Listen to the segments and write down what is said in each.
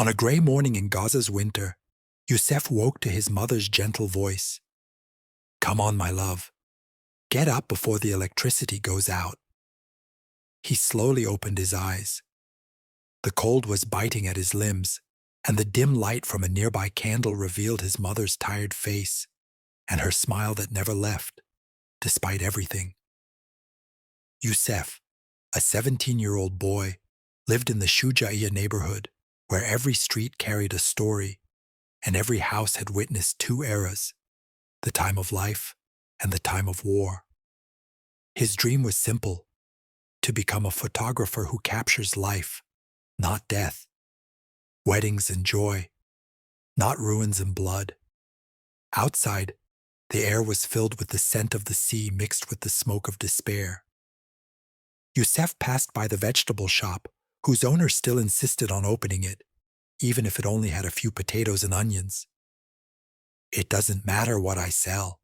On a gray morning in Gaza's winter, Youssef woke to his mother's gentle voice. "Come on, my love. Get up before the electricity goes out." He slowly opened his eyes. The cold was biting at his limbs, and the dim light from a nearby candle revealed his mother's tired face and her smile that never left, despite everything. Youssef, a 17-year-old boy, lived in the Shujaiya neighborhood, where every street carried a story and every house had witnessed two eras, the time of life and the time of war. His dream was simple: to become a photographer who captures life, not death; weddings and joy, not ruins and blood. Outside, the air was filled with the scent of the sea mixed with the smoke of despair. Youssef passed by the vegetable shop, whose owner still insisted on opening it, even if it only had a few potatoes and onions. "It doesn't matter what I sell.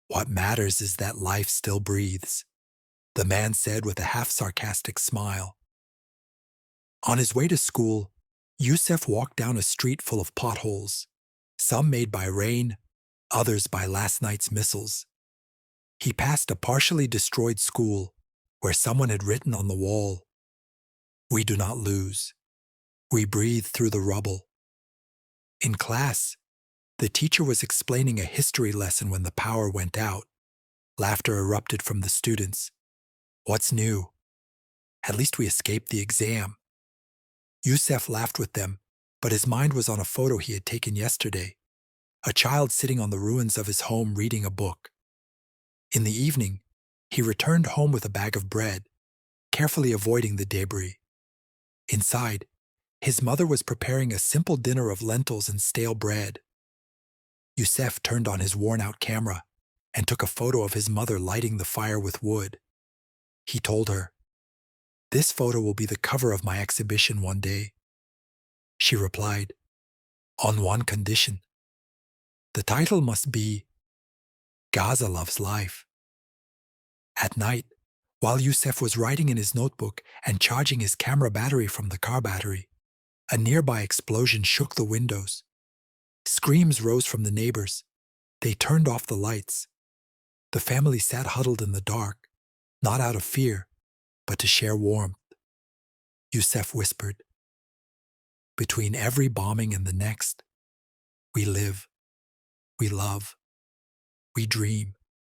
What matters is that life still breathes," the man said with a half-sarcastic smile. On his way to school, Youssef walked down a street full of potholes, some made by rain, others by last night's missiles. He passed a partially destroyed school where someone had written on the wall, "We do not lose. We breathe through the rubble." In class, the teacher was explaining a history lesson when the power went out. Laughter erupted from the students. "What's new? At least we escaped the exam." Youssef laughed with them, but his mind was on a photo he had taken yesterday, a child sitting on the ruins of his home reading a book. In the evening, he returned home with a bag of bread, carefully avoiding the debris. Inside, his mother was preparing a simple dinner of lentils and stale bread. Youssef turned on his worn-out camera and took a photo of his mother lighting the fire with wood. He told her, "This photo will be the cover of my exhibition one day." She replied, "On one condition. The title must be Gaza Loves Life." At night, while Youssef was writing in his notebook and charging his camera battery from the car battery, a nearby explosion shook the windows. Screams rose from the neighbors. They turned off the lights. The family sat huddled in the dark, not out of fear, but to share warmth. Youssef whispered, "Between every bombing and the next, we live, we love, we dream."